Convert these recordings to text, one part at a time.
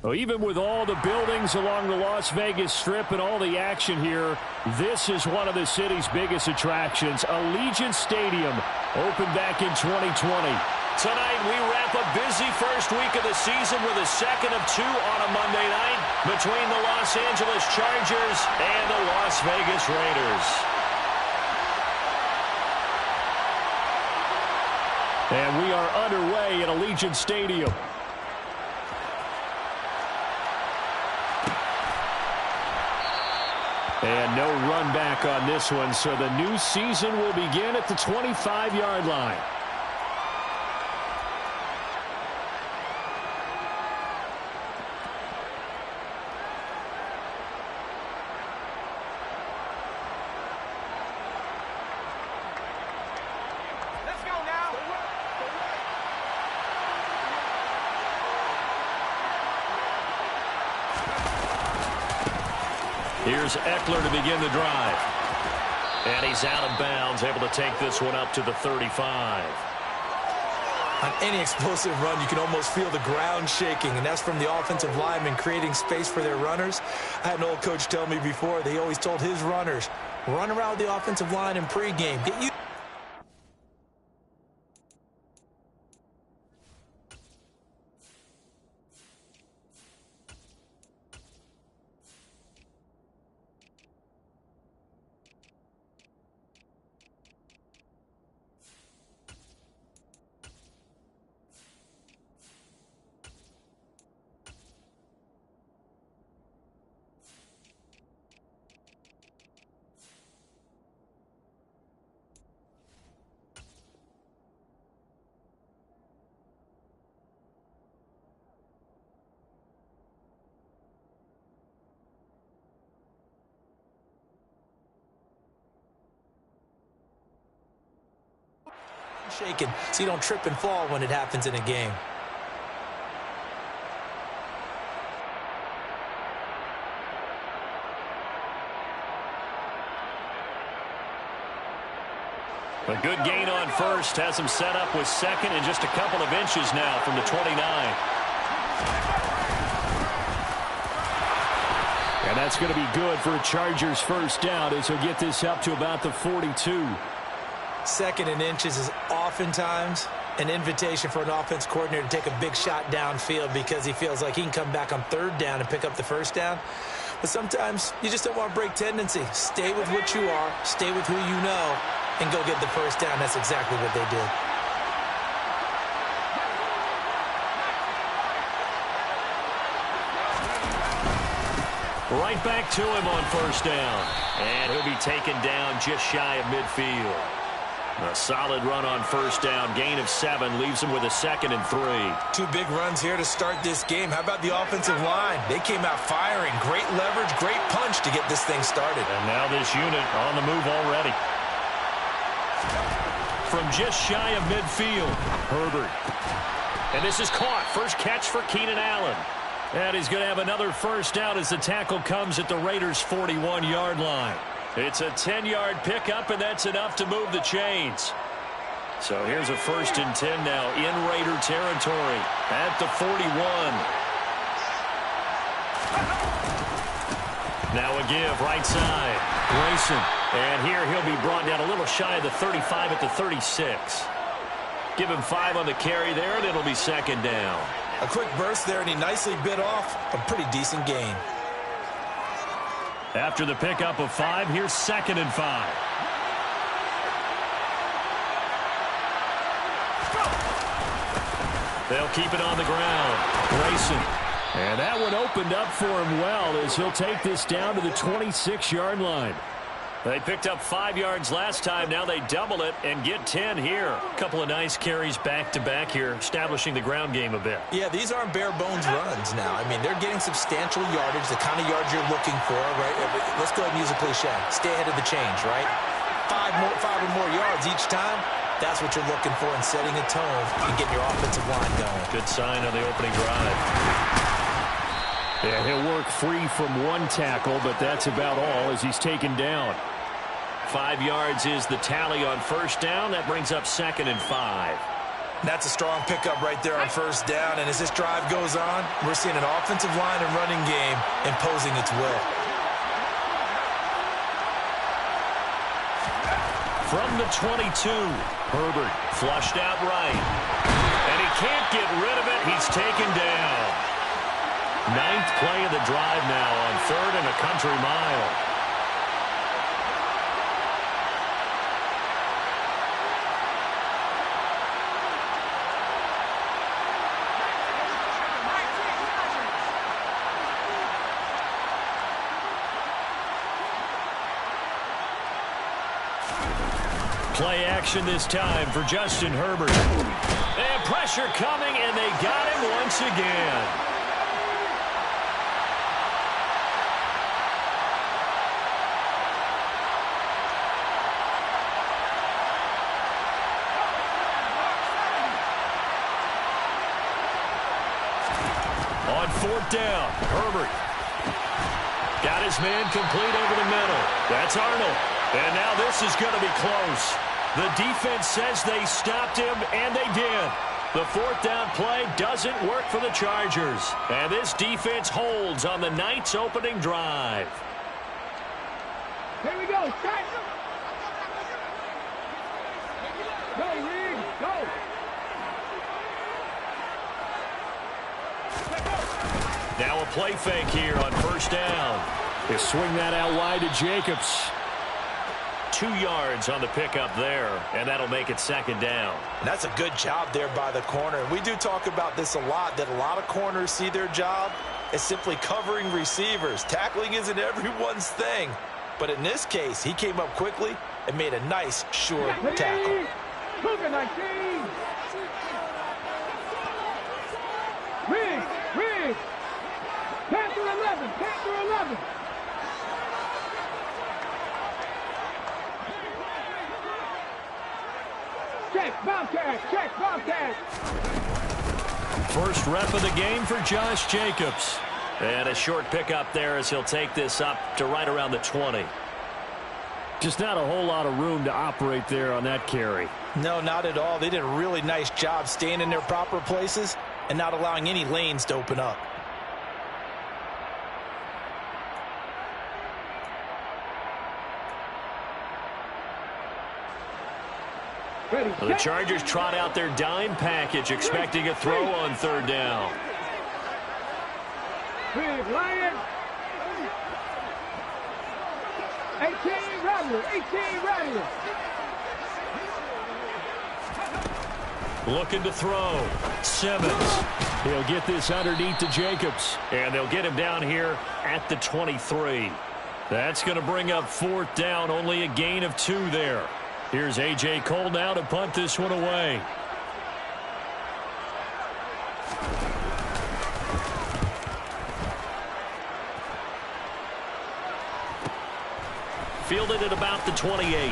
Well, even with all the buildings along the Las Vegas Strip and all the action here, this is one of the city's biggest attractions. Allegiant Stadium opened back in 2020. Tonight, we wrap a busy first week of the season with a second of two on a Monday night between the Los Angeles Chargers and the Las Vegas Raiders. And we are underway at Allegiant Stadium. And no run back on this one, so the new season will begin at the 25-yard line. Here's Eckler to begin the drive. And he's out of bounds, able to take this one up to the 35. On any explosive run, you can almost feel the ground shaking, and that's from the offensive linemen creating space for their runners. I had an old coach tell me before, they always told his runners, run around the offensive line in pregame. Get you. Shaken so you don't trip and fall when it happens in a game. A good gain on first has him set up with second and just a couple of inches now from the 29. And that's going to be good for a Chargers first down as he'll get this up to about the 42. Second and inches is oftentimes an invitation for an offense coordinator to take a big shot downfield because he feels like he can come back on third down and pick up the first down. But sometimes you just don't want to break tendency. Stay with what you are, stay with who you know, and go get the first down. That's exactly what they did. Right back to him on first down. And he'll be taken down just shy of midfield. A solid run on first down. Gain of 7 leaves him with a 2nd and 3. Two big runs here to start this game. How about the offensive line? They came out firing. Great leverage, great punch to get this thing started. And now this unit on the move already. From just shy of midfield, Herbert. And this is caught. First catch for Keenan Allen. And he's going to have another first down as the tackle comes at the Raiders' 41-yard line. It's a 10-yard pickup, and that's enough to move the chains. So here's a 1st and 10 now in Raider territory at the 41. Now a give right side. Grayson. And here he'll be brought down a little shy of the 35 at the 36. Give him 5 on the carry there, and it'll be 2nd down. A quick burst there, and he nicely bit off a pretty decent gain. After the pickup of 5, here's 2nd and 5. They'll keep it on the ground. Grayson. And that one opened up for him well as he'll take this down to the 26-yard line. They picked up 5 yards last time. Now they double it and get 10 here. A couple of nice carries back-to-back here, establishing the ground game a bit. Yeah, these aren't bare-bones runs now. I mean, they're getting substantial yardage, the kind of yards you're looking for, right? Let's go ahead and use a cliche. Stay ahead of the change, right? 5 or more yards each time. That's what you're looking for in setting a tone and getting your offensive line going. Good sign on the opening drive. Yeah, he'll work free from one tackle, but that's about all as he's taken down. 5 yards is the tally on first down. That brings up 2nd and 5. That's a strong pickup right there on first down. And as this drive goes on, we're seeing an offensive line and running game imposing its will. From the 22, Herbert flushed out right. And he can't get rid of it. He's taken down. 9th play of the drive now on 3rd and a country mile. Play action this time for Justin Herbert. And pressure coming, and they got him once again. On 4th down, Herbert got his man complete over the middle. That's Arnold. And now this is going to be close. The defense says they stopped him, and they did. The 4th down play doesn't work for the Chargers. And this defense holds on the Knights' opening drive. Here we go. Start. Go, Reed. Go. Now a play fake here on 1st down. They swing that out wide to Jacobs. 2 yards on the pickup there, and that'll make it 2nd down. And that's a good job there by the corner. And we do talk about this a lot, that a lot of corners see their job as simply covering receivers. Tackling isn't everyone's thing. But in this case, he came up quickly and made a nice, sure tackle. Riggs. Panther 11. Panther 11. Check, Bobcat. First rep of the game for Josh Jacobs. And a short pickup there as he'll take this up to right around the 20. Just not a whole lot of room to operate there on that carry. No, not at all. They did a really nice job staying in their proper places and not allowing any lanes to open up. Well, the Chargers trot out their dime package, expecting a throw on 3rd down. Big Lion. 18 Rattler. Looking to throw. Simmons. He'll get this underneath to Jacobs. And they'll get him down here at the 23. That's going to bring up 4th down, only a gain of 2 there. Here's A.J. Cole now to punt this one away. Fielded at about the 28.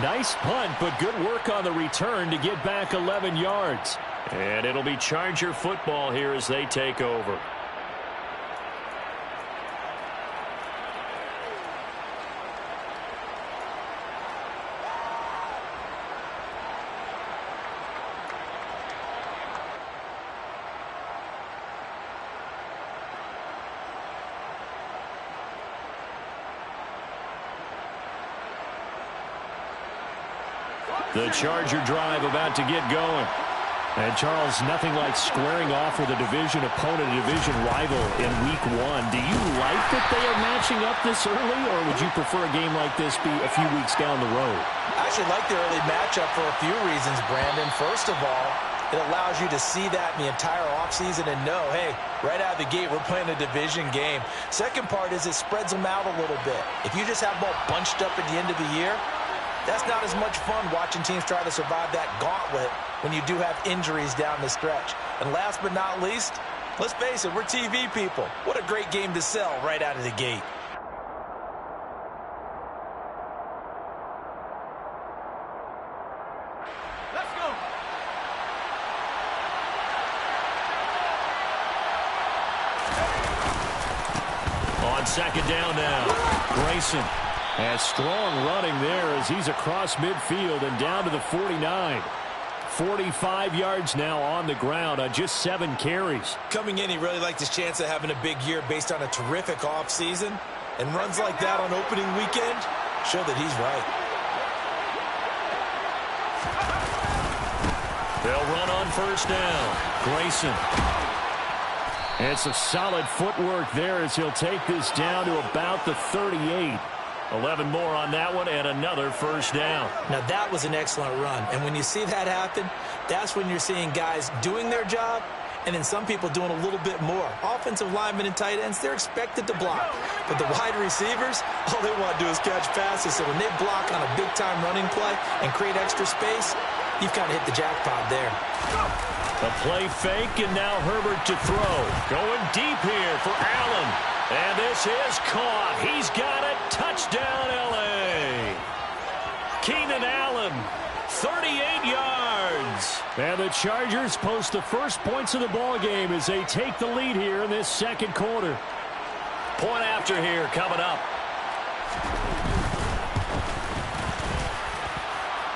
Nice punt, but good work on the return to get back 11 yards. And it'll be Charger football here as they take over. The Charger drive about to get going. And, Charles, nothing like squaring off with a division opponent, a division rival in Week 1. Do you like that they are matching up this early, or would you prefer a game like this be a few weeks down the road? I actually like the early matchup for a few reasons, Brandon. First of all, it allows you to see that in the entire offseason and know, hey, right out of the gate, we're playing a division game. Second part is it spreads them out a little bit. If you just have them all bunched up at the end of the year, that's not as much fun watching teams try to survive that gauntlet when you do have injuries down the stretch. And last but not least, let's face it, we're TV people. What a great game to sell right out of the gate. Let's go. On 2nd down now, Grayson. And strong running there as he's across midfield and down to the 49. 45 yards now on the ground on just 7 carries. Coming in, he really liked his chance of having a big year based on a terrific offseason. And runs like that on opening weekend show that he's right. They'll run on first down. Grayson. And some solid footwork there as he'll take this down to about the 38. 11 more on that one and another first down. Now, that was an excellent run. And when you see that happen, that's when you're seeing guys doing their job and then some people doing a little bit more. Offensive linemen and tight ends, they're expected to block. But the wide receivers, all they want to do is catch passes. So when they block on a big-time running play and create extra space, you've kind of hit the jackpot there. A play fake, and now Herbert to throw. Going deep here for Allen. And this is caught. He's got it. Touchdown, L.A. Keenan Allen, 38 yards. And the Chargers post the first points of the ball game as they take the lead here in this second quarter. Point after here coming up.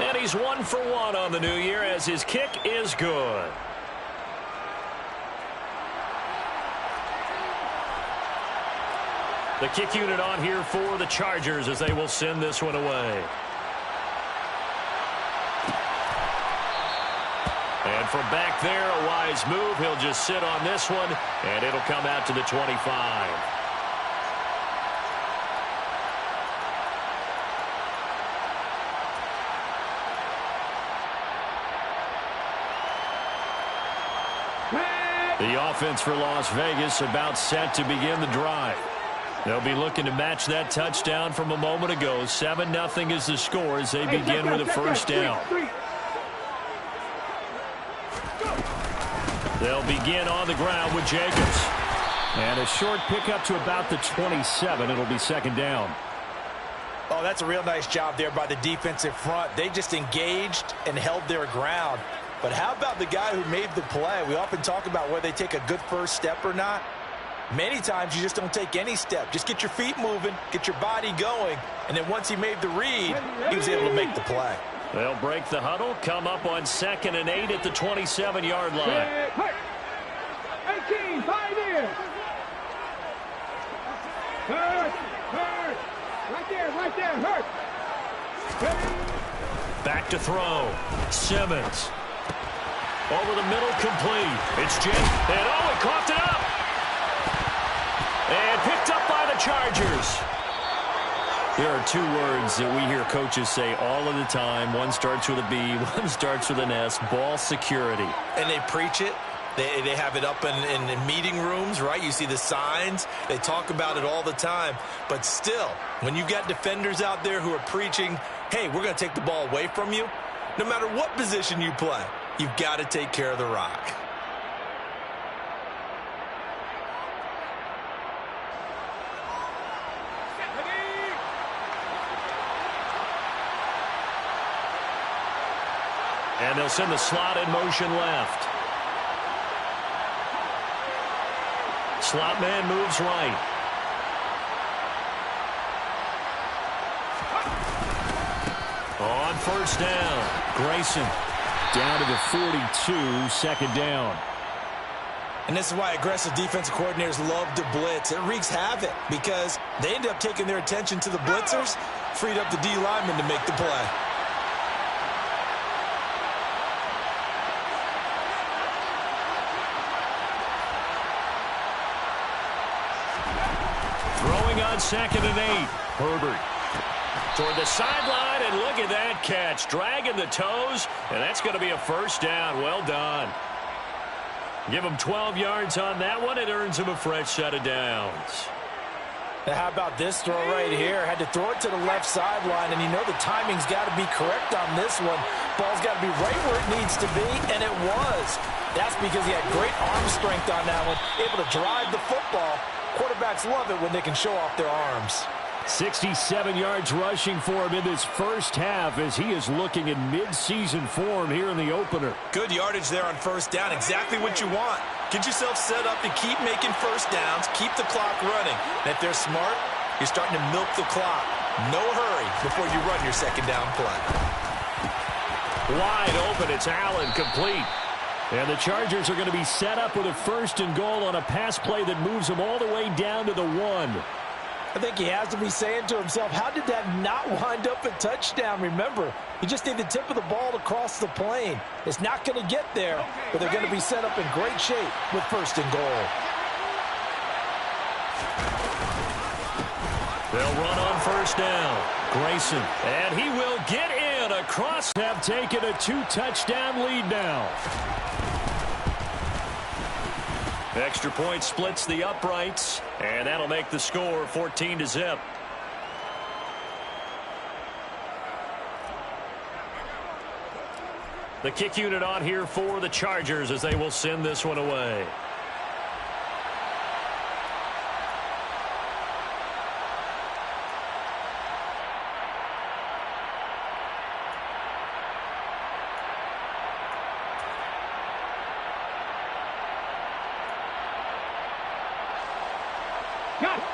And he's 1 for 1 on the new year as his kick is good. The kick unit on here for the Chargers as they will send this one away. And from back there, a wise move. He'll just sit on this one, and it'll come out to the 25. The offense for Las Vegas about set to begin the drive. They'll be looking to match that touchdown from a moment ago. 7-0 is the score as they begin with a first down. They'll begin on the ground with Jacobs. And a short pickup to about the 27. It'll be second down. Oh, that's a real nice job there by the defensive front. They just engaged and held their ground. But how about the guy who made the play? We often talk about whether they take a good first step or not. Many times you just don't take any step. Just get your feet moving, get your body going, and then once he made the read, he was able to make the play. They'll break the huddle, come up on 2nd and 8 at the 27-yard line. 18, 5 in. Hurt. Right there, hurt. Back to throw. Simmons. Over the middle, complete. It's Jake. And oh, he coughed it up. And picked up by the Chargers. There are 2 words that we hear coaches say all of the time. One starts with a B, one starts with an S. Ball security. And they preach it. They have it up in meeting rooms, right? You see the signs. They talk about it all the time. But still, when you've got defenders out there who are preaching, hey, we're going to take the ball away from you, no matter what position you play, you've got to take care of the rock. And they'll send the slot in motion left. Slot man moves right. On first down, Grayson down to the 42, second down. And this is why aggressive defensive coordinators love to blitz. It wreaks havoc because they end up taking their attention to the blitzers, freed up the D lineman to make the play. throwing on 2nd and 8. Herbert toward the sideline, and look at that catch. Dragging the toes, and that's going to be a first down. Well done. Give him 12 yards on that one. It earns him a fresh set of downs. Now, how about this throw right here? Had to throw it to the left sideline, and you know the timing's got to be correct on this one. Ball's got to be right where it needs to be, and it was. That's because he had great arm strength on that one, able to drive the football. Quarterbacks love it when they can show off their arms. 67 yards rushing for him in this first half as he is looking in mid-season form here in the opener. Good yardage there on first down. Exactly what you want. Get yourself set up to keep making first downs, keep the clock running. And if they're smart, you're starting to milk the clock. No hurry before you run your second down play. Wide open, it's Allen, complete. And the Chargers are going to be set up with a 1st and goal on a pass play that moves them all the way down to the 1. I think he has to be saying to himself, how did that not wind up a touchdown? Remember, you just need the tip of the ball to cross the plane. It's not going to get there, but they're going to be set up in great shape with 1st and goal. They'll run on 1st down. Grayson, and he will get in across. Have taken a 2-touchdown lead now. Extra point splits the uprights, and that'll make the score 14-0. The kick unit on here for the Chargers as they will send this one away.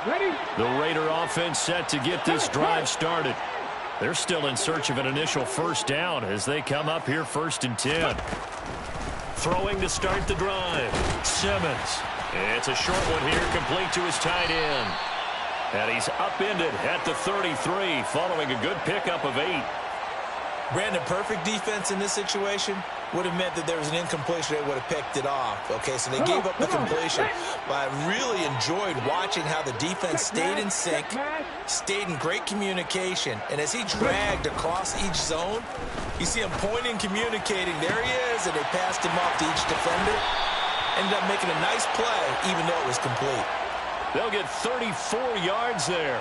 Ready? The Raider offense set to get this drive started. They're still in search of an initial 1st down as they come up here 1st and 10. Throwing to start the drive. Simmons. It's a short one here, complete to his tight end. And he's upended at the 33 following a good pickup of 8. Brandon, perfect defense in this situation would have meant that there was an incompletion. They would have picked it off. Okay, so they gave up the completion. But I really enjoyed watching how the defense stayed in sync, stayed in great communication. And as he dragged across each zone, you see him pointing, communicating. There he is, and they passed him off to each defender. Ended up making a nice play, even though it was complete. They'll get 34 yards there.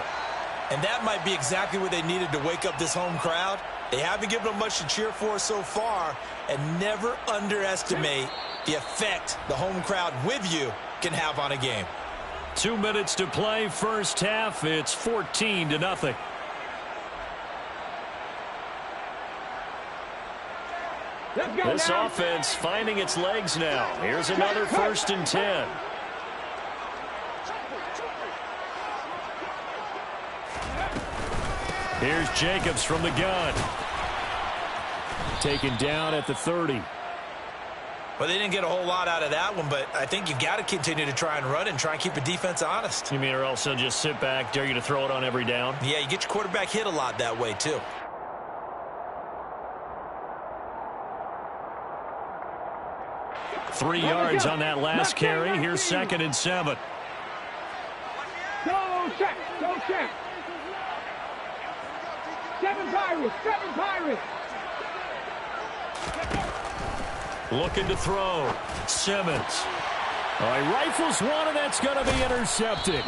And that might be exactly what they needed to wake up this home crowd. They haven't given them much to cheer for so far, and never underestimate the effect the home crowd with you can have on a game. 2 minutes to play, 1st half. It's 14-0. This offense finding its legs now. Here's another 1st and 10. Here's Jacobs from the gun. Taken down at the 30. Well, they didn't get a whole lot out of that one, but I think you got to continue to try and run and try and keep the defense honest. You mean or else they'll just sit back, dare you to throw it on every down? Yeah, you get your quarterback hit a lot that way, too. Three yards on that last carry. Here's 2nd and 7. Go check, go check. 7 Pirates, 7 Pirates. Looking to throw. Simmons. He rifles one, and that's going to be intercepted.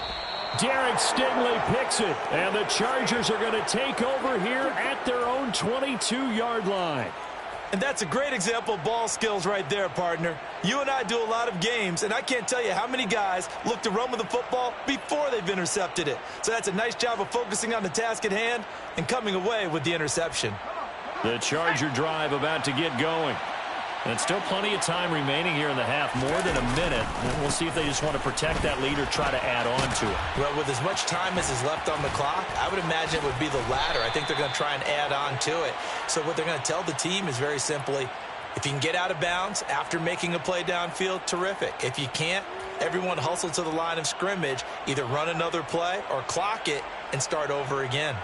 Derek Stingley picks it, and the Chargers are going to take over here at their own 22-yard line. And that's a great example of ball skills right there, partner. You and I do a lot of games, and I can't tell you how many guys look to run with the football before they've intercepted it. So that's a nice job of focusing on the task at hand and coming away with the interception. The Charger drive about to get going. And still plenty of time remaining here in the half, more than a minute. We'll see if they just want to protect that lead or try to add on to it. Well, with as much time as is left on the clock, I would imagine it would be the latter. I think they're going to try and add on to it. So what they're going to tell the team is very simply, if you can get out of bounds after making a play downfield, terrific. If you can't, everyone hustle to the line of scrimmage, either run another play or clock it and start over again.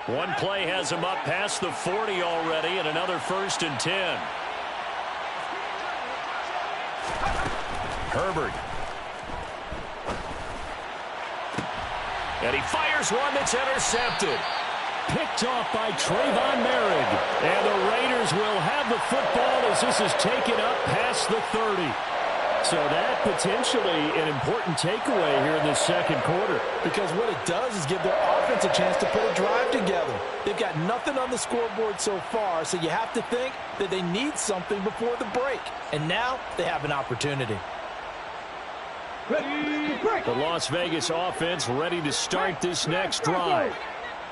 One play has him up past the 40 already, and another 1st and 10. Herbert. And he fires one that's intercepted. Picked off by Trayvon Merrick. And the Raiders will have the football as this is taken up past the 30. So that potentially an important takeaway here in this second quarter. Because what it does is give their offense a chance to put a drive together. They've got nothing on the scoreboard so far, so you have to think that they need something before the break. And now they have an opportunity. The Las Vegas offense ready to start this next drive.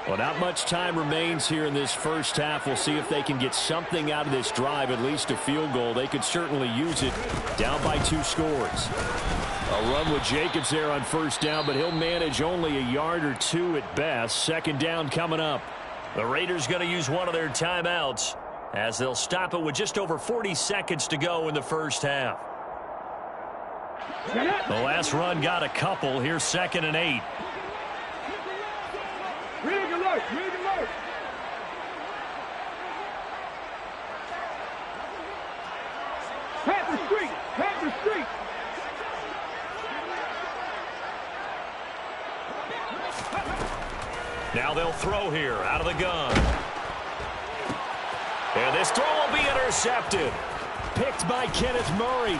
Well, not much time remains here in this first half. We'll see if they can get something out of this drive, at least a field goal. They could certainly use it, down by 2 scores. A run with Jacobs there on first down, but he'll manage only a yard or 2 at best. Second down coming up. The Raiders going to use one of their timeouts as they'll stop it with just over 40 seconds to go in the first half. The last run got a couple. Here's 2nd and 8. Rig alert, rig alert. Panther Street, Panther Street. Now they'll throw here out of the gun. And this throw will be intercepted. Picked by Kenneth Murray.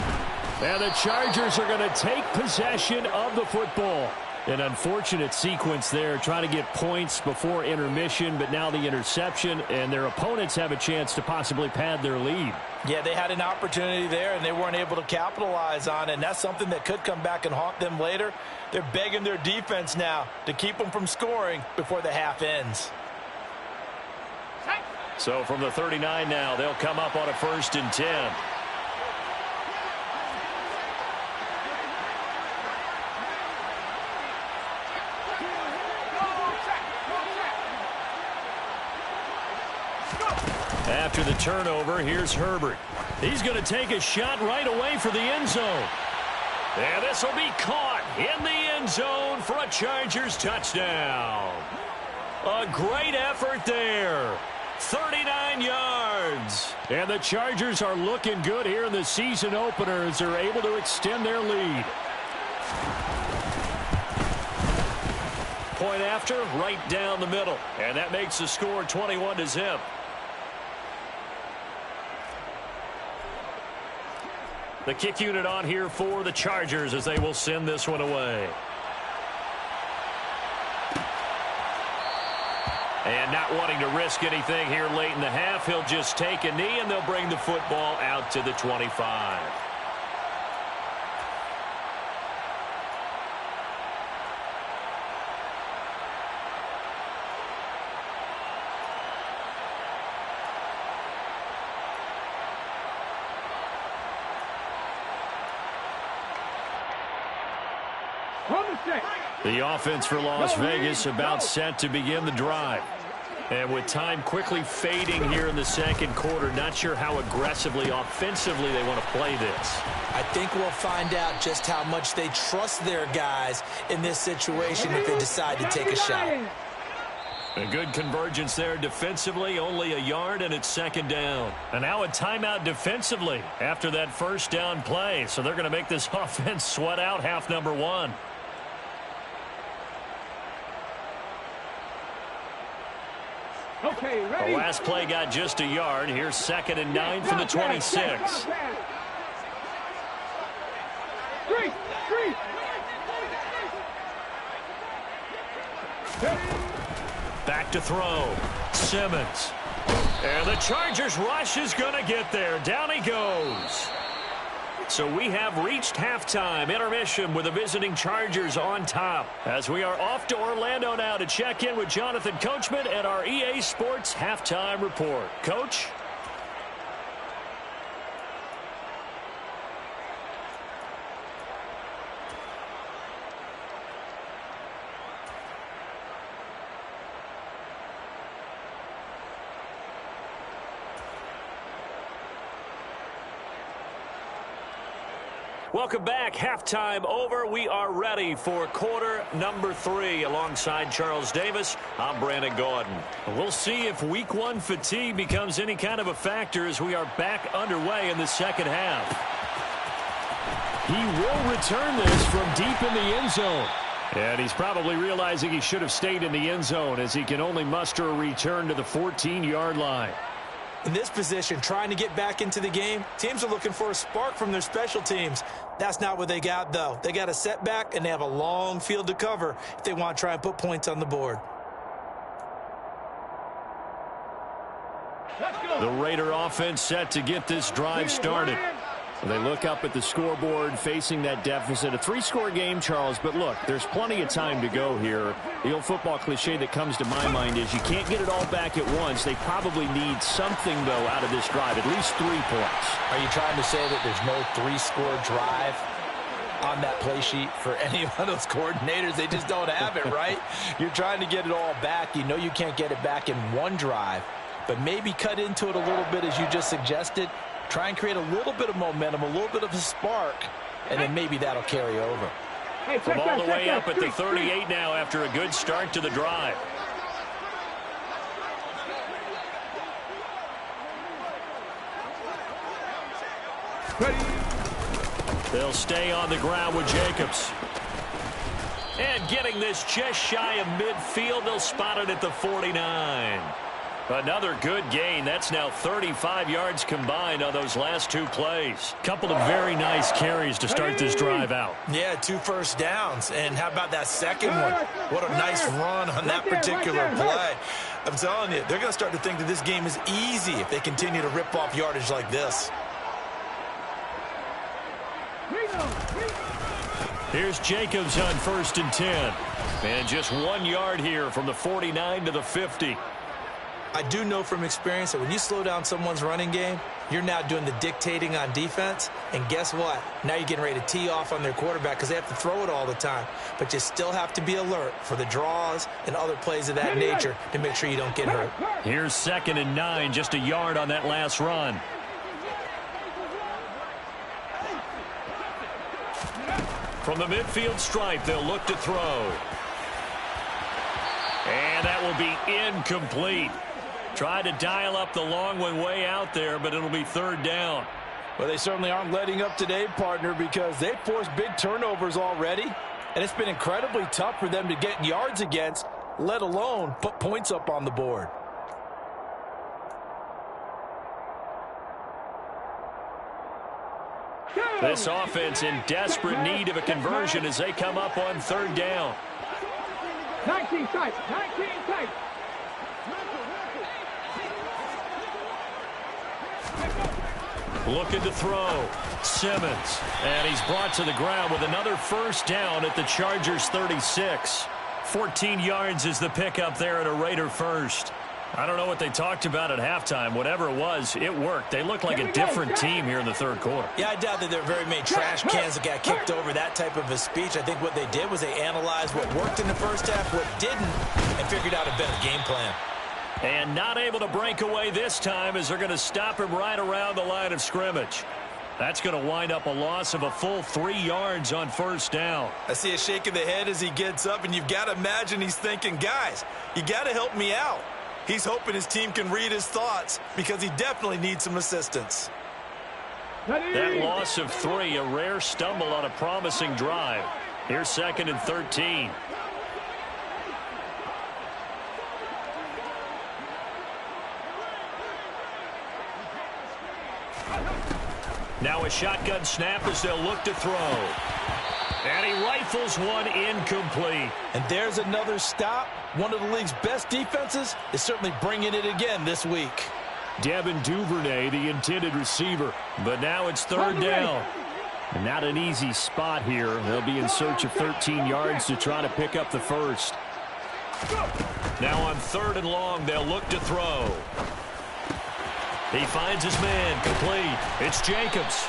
And the Chargers are going to take possession of the football. An unfortunate sequence there, trying to get points before intermission, but now the interception, and their opponents have a chance to possibly pad their lead. Yeah, they had an opportunity there, and they weren't able to capitalize on it, and that's something that could come back and haunt them later. They're begging their defense now to keep them from scoring before the half ends. So from the 39 now, they'll come up on a 1st and 10. After the turnover, here's Herbert. He's going to take a shot right away for the end zone. And this will be caught in the end zone for a Chargers touchdown. A great effort there. 39 yards. And the Chargers are looking good here in the season opener as they're able to extend their lead. Point after, right down the middle. And that makes the score 21-0. The kick unit on here for the Chargers as they will send this one away. And not wanting to risk anything here late in the half, he'll just take a knee and they'll bring the football out to the 25. The offense for Las Vegas about set to begin the drive. And with time quickly fading here in the second quarter, not sure how aggressively, offensively they want to play this. I think we'll find out just how much they trust their guys in this situation if they decide to take a shot. A good convergence there defensively, only a yard, and it's 2nd down. And now a timeout defensively after that first down play. So they're going to make this offense sweat out half number 1. Okay, ready. The last play got just a yard. Here's 2nd and 9 from the 26. Street. Back to throw. Simmons. And the Chargers rush is going to get there. Down he goes. So we have reached halftime. Intermission with the visiting Chargers on top. As we are off to Orlando now to check in with Jonathan Coachman and our EA Sports Halftime Report. Coach? Welcome back. Halftime over. We are ready for quarter number 3. Alongside Charles Davis, I'm Brandon Gaudin. We'll see if week 1 fatigue becomes any kind of a factor as we are back underway in the second half. He will return this from deep in the end zone. And he's probably realizing he should have stayed in the end zone as he can only muster a return to the 14-yard line. In this position, trying to get back into the game, teams are looking for a spark from their special teams. That's not what they got, though. They got a setback, and they have a long field to cover if they want to try and put points on the board. The Raider offense set to get this drive started. They look up at the scoreboard facing that deficit. A 3-score game, Charles, but look, there's plenty of time to go here. The old football cliche that comes to my mind is you can't get it all back at once. They probably need something, though, out of this drive, at least 3 points. Are you trying to say that there's no 3-score drive on that play sheet for any of those coordinators? They just don't have it, right? You're trying to get it all back. You know you can't get it back in one drive, but maybe cut into it a little bit as you just suggested. Try and create a little bit of momentum, a little bit of a spark, and then maybe that'll carry over. From all the way up at the 38 now after a good start to the drive. They'll stay on the ground with Jacobs. And getting this just shy of midfield, they'll spot it at the 49. Another good gain. That's now 35 yards combined on those last 2 plays. Couple of very nice carries to start this drive out. Yeah, 2 first downs. And how about that second one? What a nice run on that particular play. I'm telling you, they're going to start to think that this game is easy if they continue to rip off yardage like this. Here's Jacobs on 1st and 10. And just 1 yard here from the 49 to the 50. I do know from experience that when you slow down someone's running game, you're now doing the dictating on defense. And guess what? Now you're getting ready to tee off on their quarterback because they have to throw it all the time. But you still have to be alert for the draws and other plays of that nature to make sure you don't get hurt. Here's 2nd and 9, just a yard on that last run. From the midfield stripe, they'll look to throw. And that will be incomplete. Tried to dial up the long one way out there, but it'll be 3rd down. Well, they certainly aren't letting up today, partner, because they've forced big turnovers already. And it's been incredibly tough for them to get yards against, let alone put points up on the board. This offense in desperate need of a conversion as they come up on 3rd down. 19 tight, 19 tight. Looking to throw. Simmons. And he's brought to the ground with another 1st down at the Chargers' 36. 14 yards is the pickup there at a Raider 1st. I don't know what they talked about at halftime. Whatever it was, it worked. They look like a different team here in the 3rd quarter. Yeah, I doubt that there are very many trash cans that got kicked over that type of a speech. I think what they did was they analyzed what worked in the first half, what didn't, and figured out a better game plan. And not able to break away this time as they're going to stop him right around the line of scrimmage. That's going to wind up a loss of a full 3 yards on 1st down. I see a shake of the head as he gets up, and you've got to imagine he's thinking, guys, you got to help me out. He's hoping his team can read his thoughts because he definitely needs some assistance. That loss of 3, a rare stumble on a promising drive. Here's 2nd and 13. Now a shotgun snap as they'll look to throw. And he rifles one incomplete. And there's another stop. One of the league's best defenses is certainly bringing it again this week. Devin Duvernay, the intended receiver. But now it's 3rd down. And not an easy spot here. They'll be in search of 13 yards to try to pick up the 1st. Now on 3rd and long, they'll look to throw. He finds his man, complete. It's Jacobs.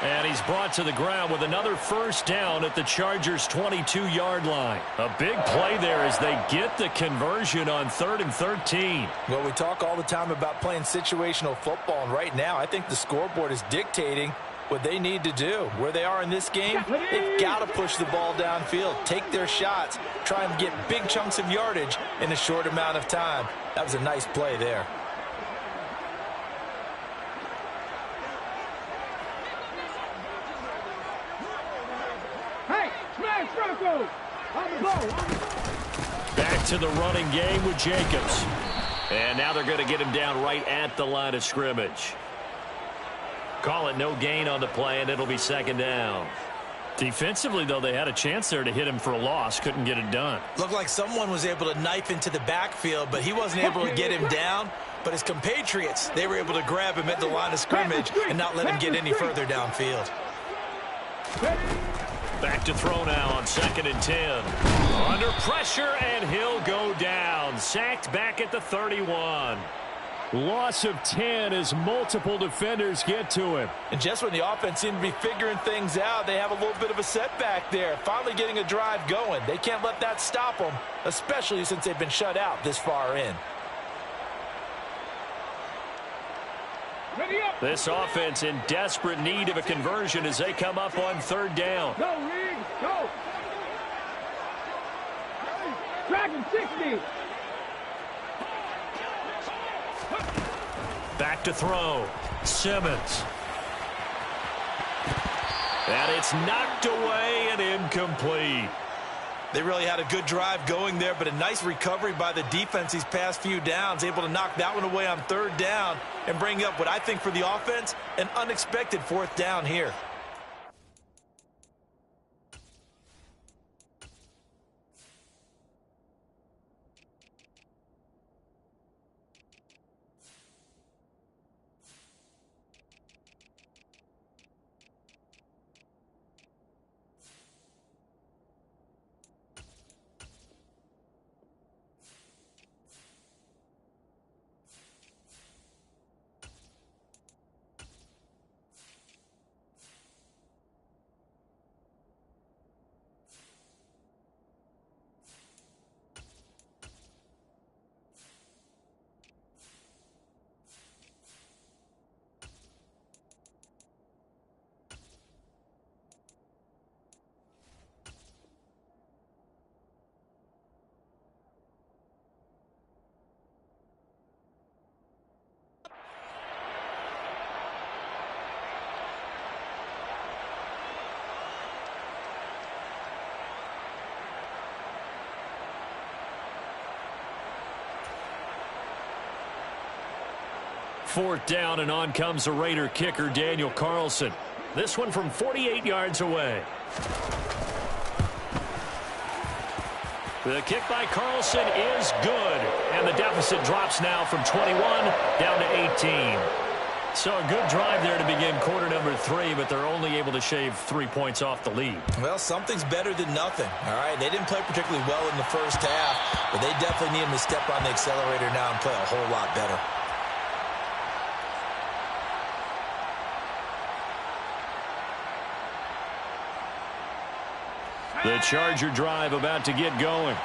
And he's brought to the ground with another 1st down at the Chargers' 22-yard line. A big play there as they get the conversion on 3rd and 13. Well, we talk all the time about playing situational football, and right now I think the scoreboard is dictating what they need to do. Where they are in this game, they've got to push the ball downfield, take their shots, try and get big chunks of yardage in a short amount of time. That was a nice play there. Back to the running game with Jacobs. And now they're going to get him down right at the line of scrimmage. Call it no gain on the play, and it'll be 2nd down. Defensively, though, they had a chance there to hit him for a loss. Couldn't get it done. Looked like someone was able to knife into the backfield, but he wasn't able to get him down. But his compatriots, they were able to grab him at the line of scrimmage and not let him get any further downfield. Back to throw now on 2nd and 10. Under pressure, and he'll go down. Sacked back at the 31. Loss of 10 as multiple defenders get to him. And just when the offense seemed to be figuring things out, they have a little bit of a setback there. Finally getting a drive going. They can't let that stop them, especially since they've been shut out this far in. This offense in desperate need of a conversion as they come up on 3rd down. Go, Reed, go. Dragon 60. Back to throw. Simmons. And it's knocked away and incomplete. They really had a good drive going there, but a nice recovery by the defense these past few downs, able to knock that one away on 3rd down and bring up what I think for the offense, an unexpected 4th down here. Fourth down, and on comes the Raider kicker, Daniel Carlson. This one from 48 yards away. The kick by Carlson is good, and the deficit drops now from 21 down to 18. So a good drive there to begin quarter number 3, but they're only able to shave 3 points off the lead. Well, something's better than nothing, all right? They didn't play particularly well in the first half, but they definitely need them to step on the accelerator now and play a whole lot better. The Charger drive about to get going.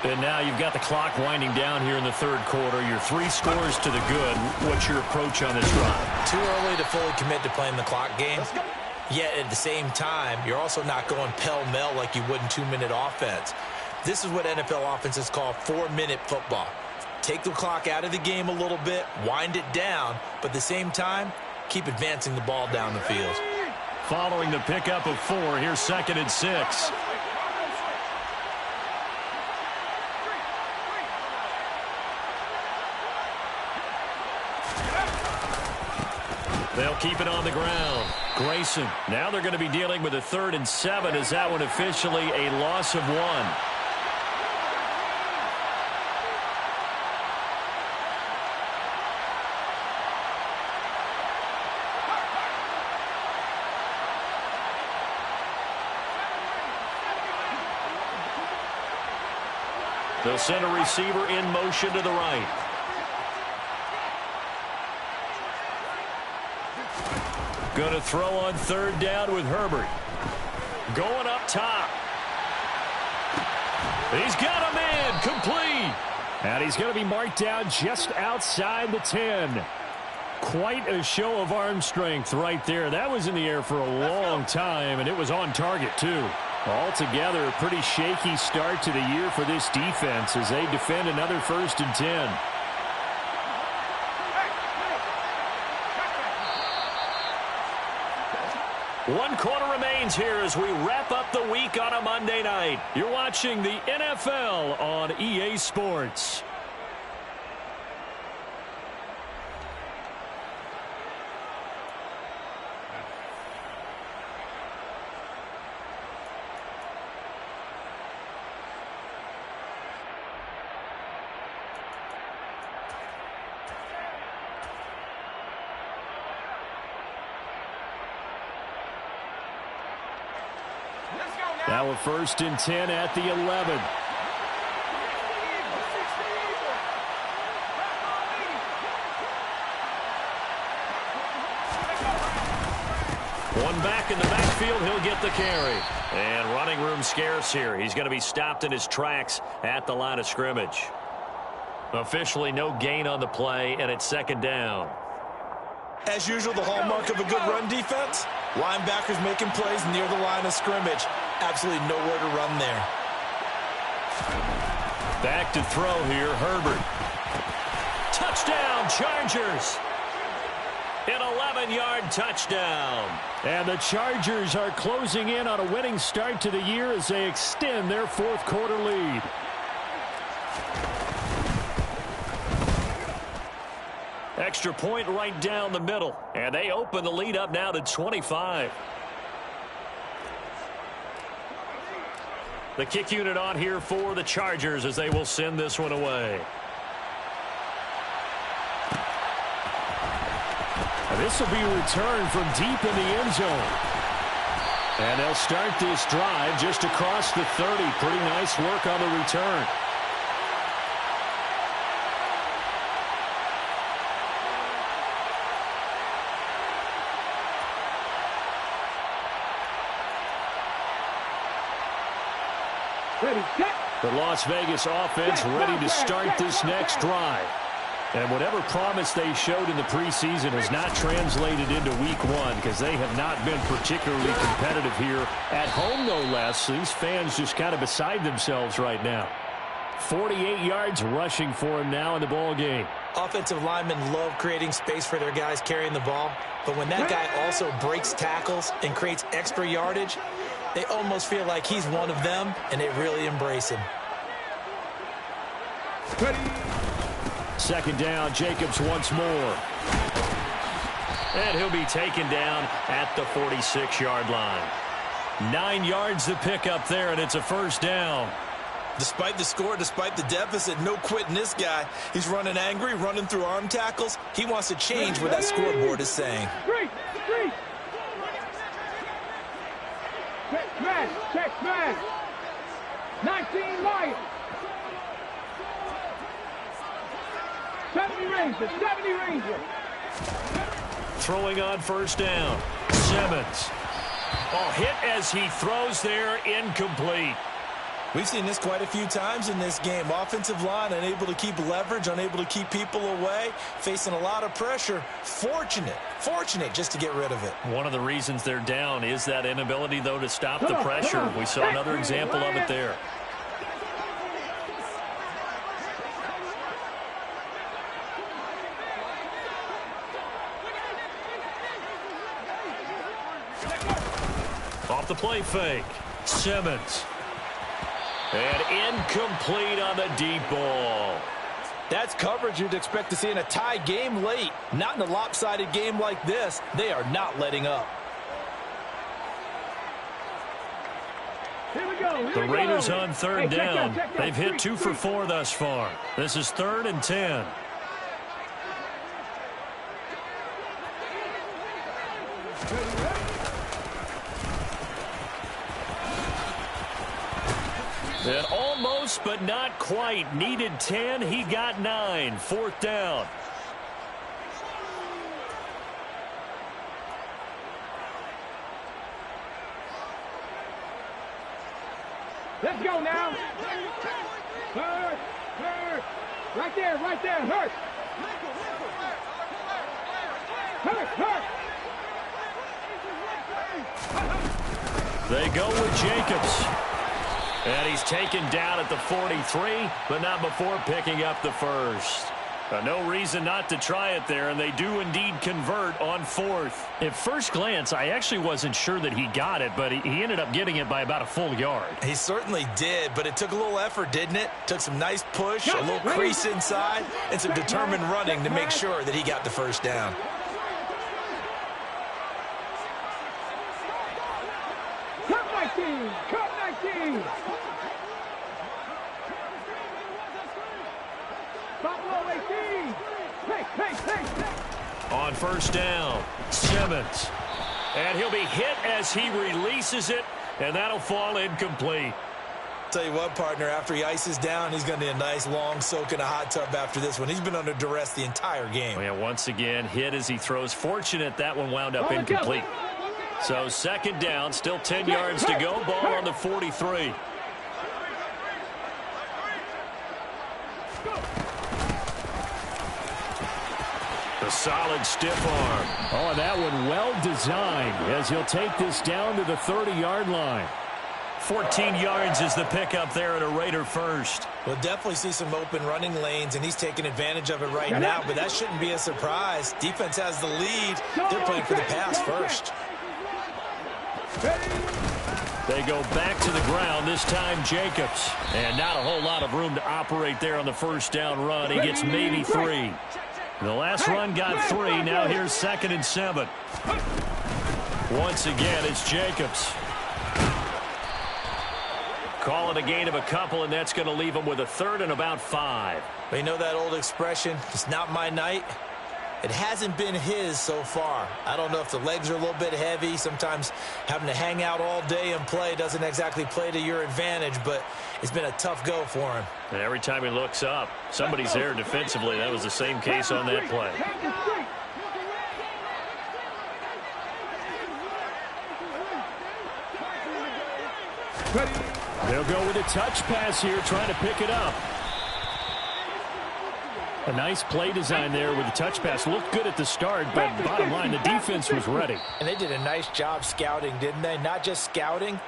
And now you've got the clock winding down here in the 3rd quarter. Your 3 scores to the good. What's your approach on this drive? Too early to fully commit to playing the clock game. Yet at the same time, you're also not going pell-mell like you would in 2-minute offense. This is what NFL offenses call 4-minute football. Take the clock out of the game a little bit, wind it down, but at the same time, keep advancing the ball down the field. Following the pickup of 4, here's 2nd and 6. They'll keep it on the ground. Grayson. Now they're going to be dealing with a 3rd and 7 as that one officially a loss of 1. They'll send a receiver in motion to the right. Going to throw on 3rd down with Herbert. Going up top. He's got a man complete. And he's going to be marked down just outside the 10. Quite a show of arm strength right there. That was in the air for a long time, and it was on target, too. Altogether, a pretty shaky start to the year for this defense as they defend another 1st and 10. One quarter remains here as we wrap up the week on a Monday night. You're watching the NFL on EA Sports. Now a 1st and 10 at the 11. One back in the backfield, he'll get the carry. And running room scarce here. He's going to be stopped in his tracks at the line of scrimmage. Officially no gain on the play, and it's 2nd down. As usual, the hallmark of a good run defense, linebackers making plays near the line of scrimmage. Absolutely nowhere to run there. Back to throw here, Herbert. Touchdown, Chargers. An 11-yard touchdown. And the Chargers are closing in on a winning start to the year as they extend their 4th quarter lead. Extra point right down the middle. And they open the lead up now to 25. The kick unit on here for the Chargers as they will send this one away. And this will be returned from deep in the end zone. And they'll start this drive just across the 30. Pretty nice work on the return. The Las Vegas offense ready to start this next drive. And whatever promise they showed in the preseason has not translated into week 1 because they have not been particularly competitive here at home, no less. These fans just kind of beside themselves right now. 48 yards rushing for him now in the ball game. Offensive linemen love creating space for their guys carrying the ball. But when that guy also breaks tackles and creates extra yardage, they almost feel like he's one of them, and they really embrace him. 2nd down, Jacobs once more. And he'll be taken down at the 46-yard line. 9 yards to pick up there, and it's a 1st down. Despite the score, despite the deficit, no quitting this guy. He's running angry, running through arm tackles. He wants to change what that scoreboard is saying. Check smash. 19 Lions. 70 Rangers. Throwing on 1st down. Simmons. Oh, hit as he throws there, incomplete. We've seen this quite a few times in this game. Offensive line unable to keep leverage, unable to keep people away, facing a lot of pressure. Fortunate just to get rid of it. One of the reasons they're down is that inability, though, to stop the pressure. We saw another example of it there. Off the play fake. Simmons. And incomplete on the deep ball. That's coverage you'd expect to see in a tie game late. Not in a lopsided game like this. They are not letting up. The Raiders on 3rd down. They've hit 2 for 4 thus far. This is 3rd and 10. And almost, but not quite. Needed 10. He got 9. 4th down. Let's go now. Hurt. Right there. Hurt. They go with Jacobs. And he's taken down at the 43, but not before picking up the 1st. No reason not to try it there, and they do indeed convert on 4th. At first glance, I actually wasn't sure that he got it, but he ended up getting it by about a full yard. He certainly did, but it took a little effort, didn't it? Took some nice push, a little crease inside, and some determined running to make sure that he got the 1st down. Cut 19. Buffalo 18. On 1st down, Simmons. And he'll be hit as he releases it And that'll fall incomplete. Tell you what, partner, after he ices down, he's going to need a nice long soak in a hot tub after this one. He's been under duress the entire game. Oh, yeah, once again, hit as he throws. Fortunate that one wound up incomplete. So second down, still 10 yards to go. Ball on the 43. A solid stiff arm. Oh, and that one well designed as he'll take this down to the 30-yard line. 14 yards is the pickup there at a Raider first. We'll definitely see some open running lanes, and he's taking advantage of it right now, but that shouldn't be a surprise. Defense has the lead. They're playing for the pass first. They go back to the ground, this time Jacobs. And not a whole lot of room to operate there on the first down run. He gets maybe 3. The last run got 3. Now here's 2nd and 7. Once again, it's Jacobs. Call it a gain of a couple, and that's going to leave him with a 3rd and about 5. But you know that old expression, it's not my night? It hasn't been his so far. I don't know if the legs are a little bit heavy. Sometimes having to hang out all day and play doesn't exactly play to your advantage, but it's been a tough go for him. And every time he looks up, somebody's there defensively. That was the same case on that play. They'll go with a touch pass here, trying to pick it up. A nice play design there with the touch pass. Looked good at the start, but bottom line, the defense was ready. And they did a nice job scouting, didn't they? Not just scouting,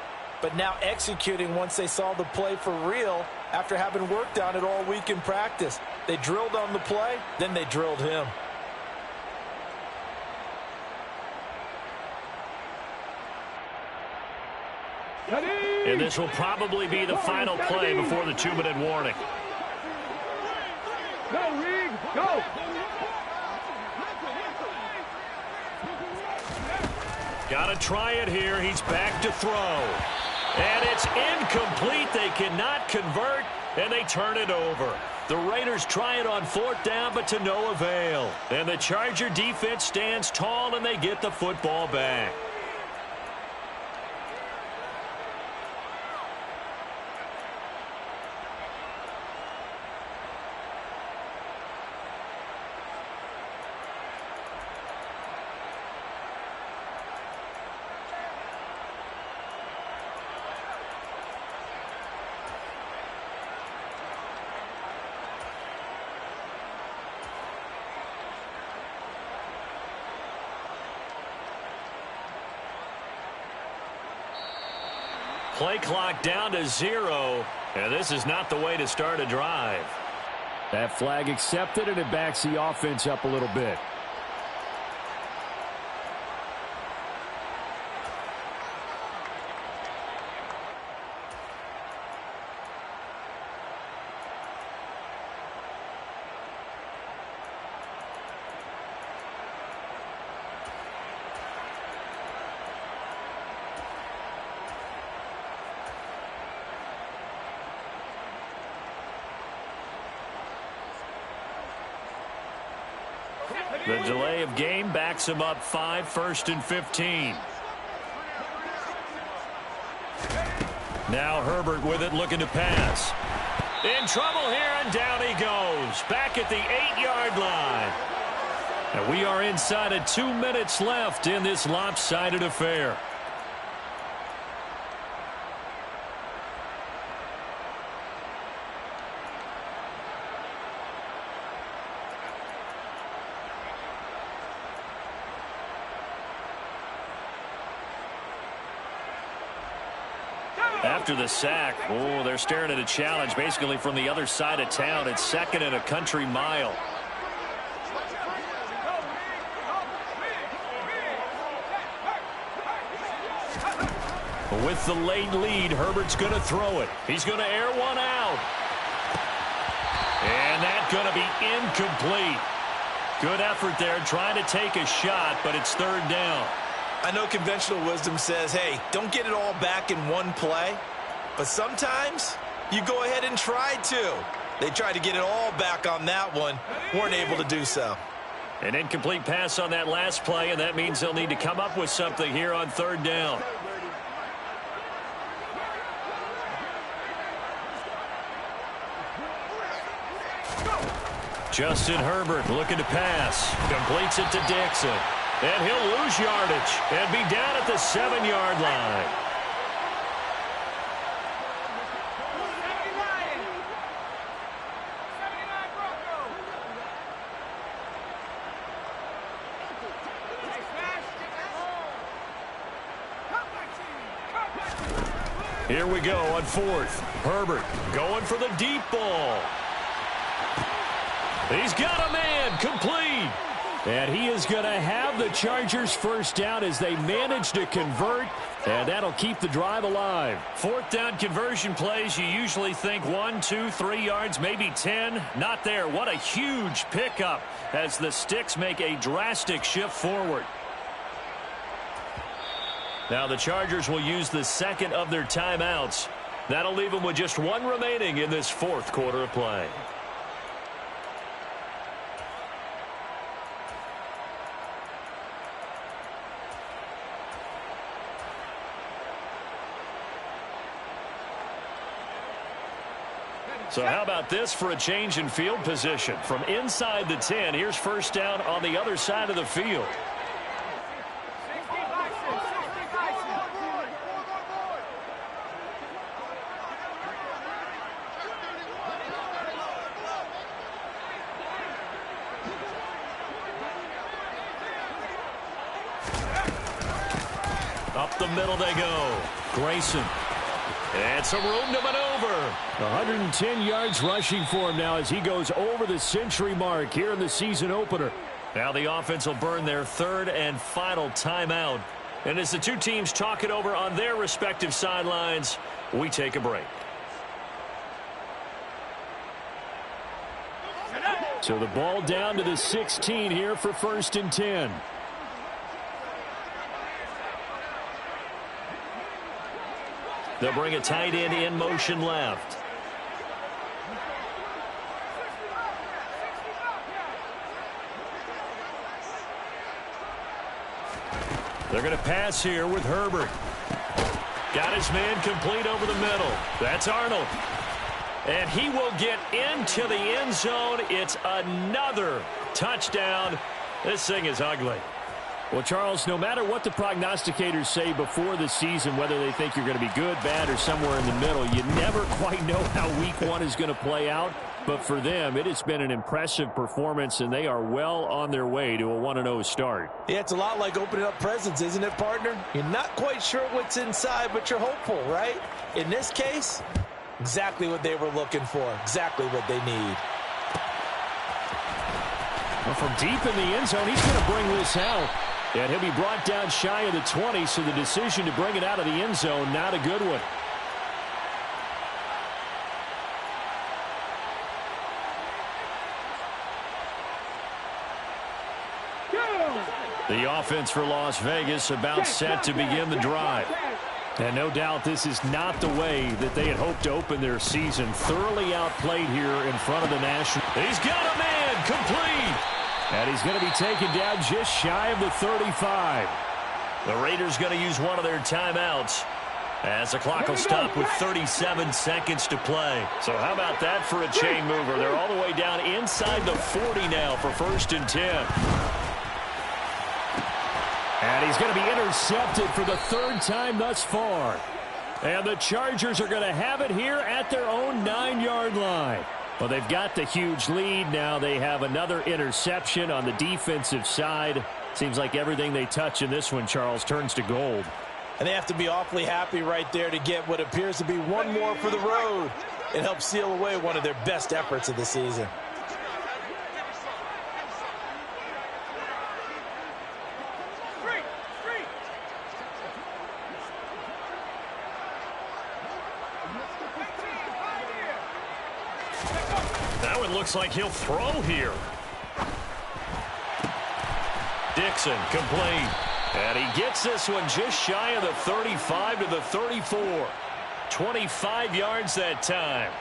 but now executing once they saw the play for real after having worked on it all week in practice. They drilled on the play, then they drilled him. And this will probably be the final play before the 2-minute warning. Go, Reed, go! Got to try it here. He's back to throw. And it's incomplete. They cannot convert, and they turn it over. The Raiders try it on 4th down, but to no avail. And the Charger defense stands tall, and they get the football back. Play clock down to 0, and this is not the way to start a drive. That flag accepted, and it backs the offense up a little bit. The delay of game backs him up 5, 1st and 15. Now Herbert with it, looking to pass. In trouble here, and down he goes. Back at the 8-yard line. And we are inside of 2 minutes left in this lopsided affair. After the sack, oh, they're staring at a challenge basically from the other side of town. It's 2nd and a country mile. With the late lead, Herbert's going to throw it. He's going to air one out. And that's going to be incomplete. Good effort there trying to take a shot, but it's 3rd down. I know conventional wisdom says, hey, don't get it all back in one play. But sometimes you go ahead and try to. They tried to get it all back on that one. Weren't able to do so. An incomplete pass on that last play, and that means they'll need to come up with something here on 3rd down. Justin Herbert looking to pass. Completes it to Dixon. And he'll lose yardage and be down at the 7-yard line. Here we go on 4th. Herbert going for the deep ball. He's got a man, complete. And he is going to have the Chargers first down as they manage to convert, and that'll keep the drive alive. 4th down conversion plays, you usually think 1, 2, 3 yards, maybe 10. Not there. What a huge pickup as the Sticks make a drastic shift forward. Now the Chargers will use the second of their timeouts. That'll leave them with just 1 remaining in this 4th quarter of play. So how about this for a change in field position? From inside the 10, here's first down on the other side of the field. Up the middle they go. Grayson. And some room to maneuver. 110 yards rushing for him now as he goes over the century mark here in the season opener. Now the offense will burn their 3rd and final timeout. And as the two teams talk it over on their respective sidelines, we take a break. So the ball down to the 16 here for 1st and 10. They'll bring a tight end in motion left. They're going to pass here with Herbert. Got his man complete over the middle. That's Arnold. And he will get into the end zone. It's another touchdown. This thing is ugly. Well, Charles, no matter what the prognosticators say before the season, whether they think you're going to be good, bad, or somewhere in the middle, you never quite know how week 1 is going to play out. But for them, it has been an impressive performance, and they are well on their way to a 1-0 start. Yeah, it's a lot like opening up presents, isn't it, partner? You're not quite sure what's inside, but you're hopeful, right? In this case, exactly what they were looking for, exactly what they need. Well, from deep in the end zone, he's going to bring this out. And he'll be brought down shy of the 20, so the decision to bring it out of the end zone, not a good one. The offense for Las Vegas about set to begin the drive. And no doubt this is not the way that they had hoped to open their season. Thoroughly outplayed here in front of the National. He's got a man, complete. And he's going to be taken down just shy of the 35. The Raiders going to use one of their timeouts as the clock will stop with 37 seconds to play. So how about that for a chain mover? They're all the way down inside the 40 now for 1st and 10. And he's going to be intercepted for the 3rd time thus far. And the Chargers are going to have it here at their own 9-yard line. Well, they've got the huge lead. Now they have another interception on the defensive side. Seems like everything they touch in this one, Charles, turns to gold. And they have to be awfully happy right there to get what appears to be one more for the road. It helps seal away one of their best efforts of the season. Now it looks like he'll throw here. Dixon complete. And he gets this one just shy of the 35 to the 34. 25 yards that time.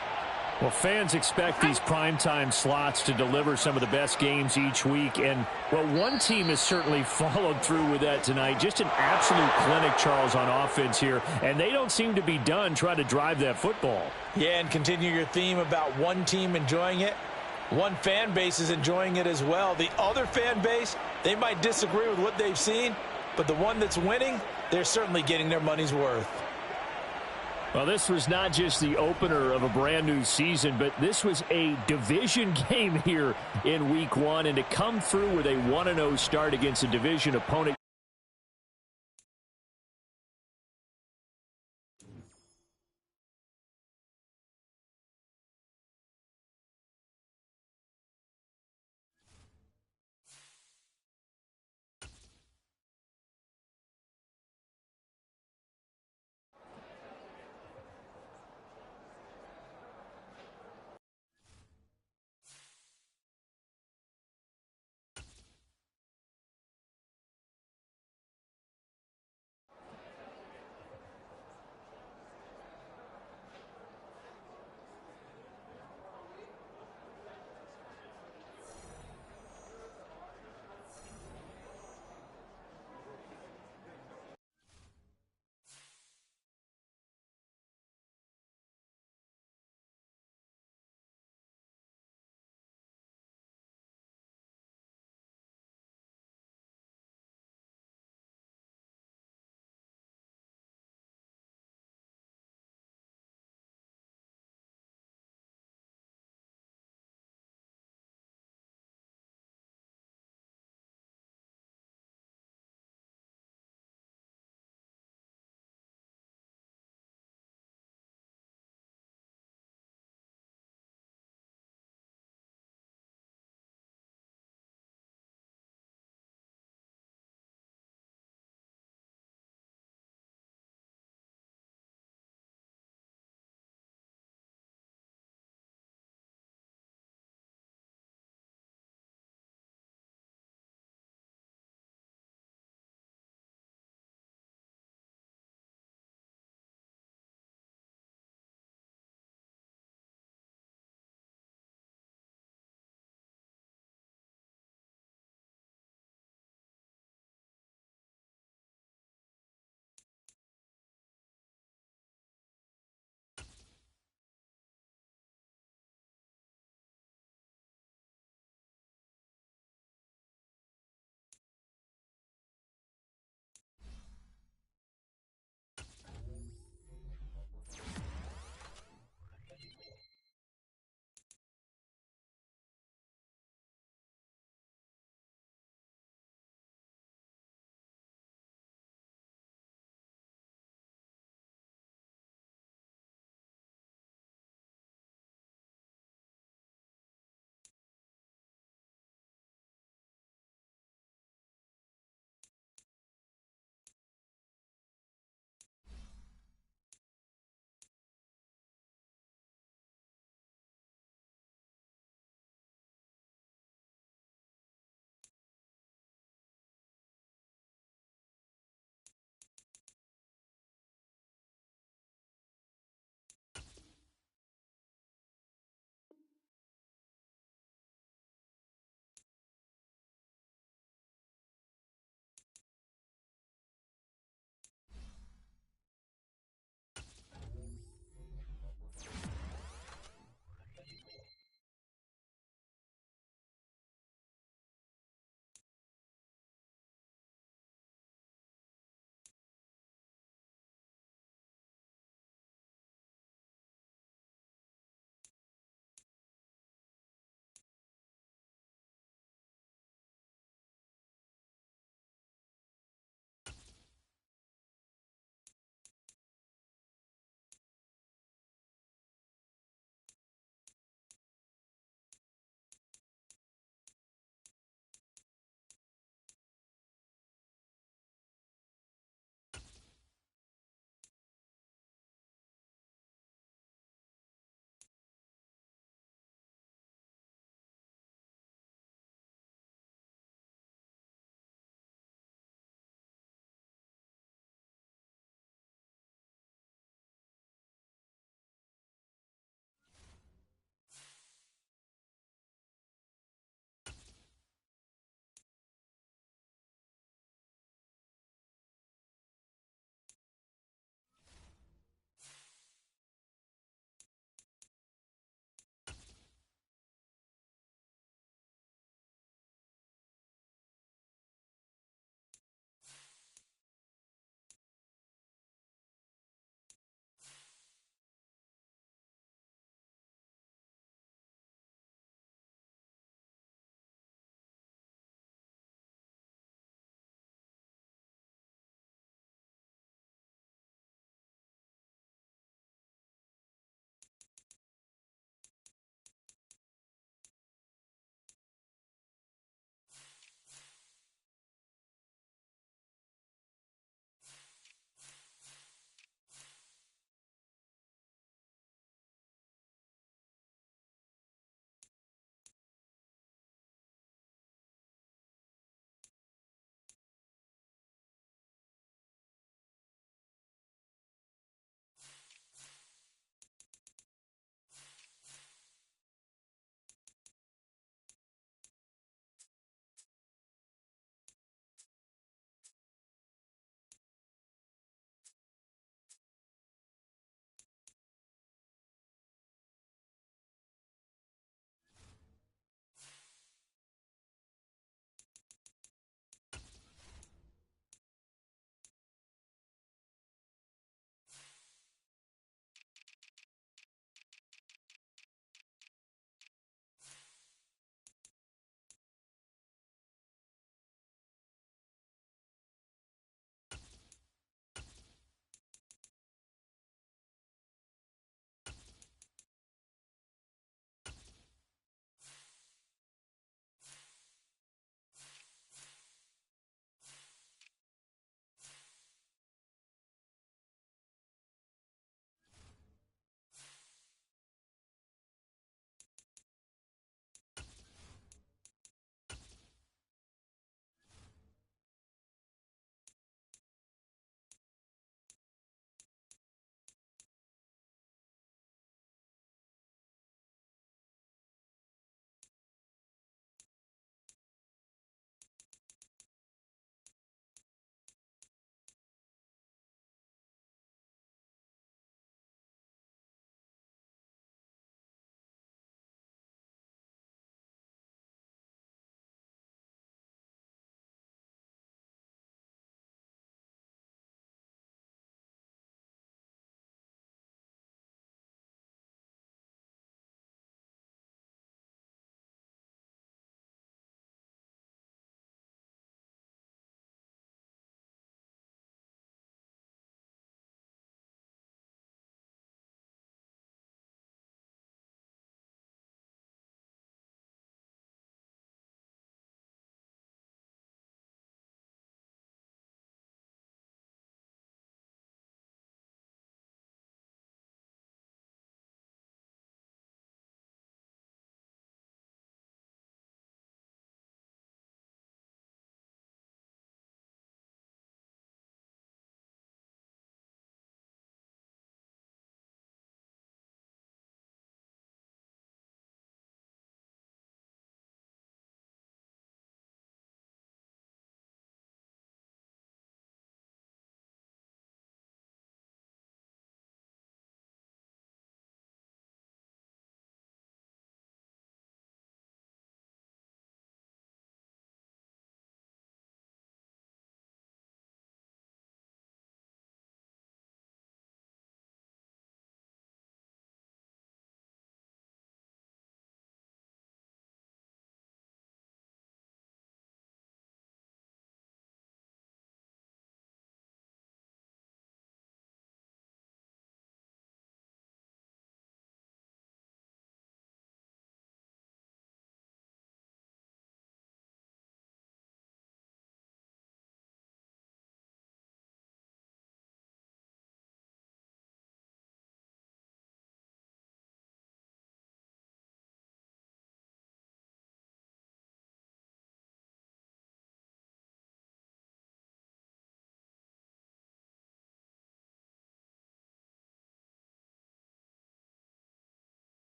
Well, fans expect these primetime slots to deliver some of the best games each week. And, well, one team has certainly followed through with that tonight. Just an absolute clinic, Charles, on offense here. And they don't seem to be done trying to drive that football. Yeah, and continue your theme about one team enjoying it. One fan base is enjoying it as well. The other fan base, they might disagree with what they've seen, but the one that's winning, they're certainly getting their money's worth. Well, this was not just the opener of a brand new season, but this was a division game here in week one. And to come through with a 1-0 start against a division opponent,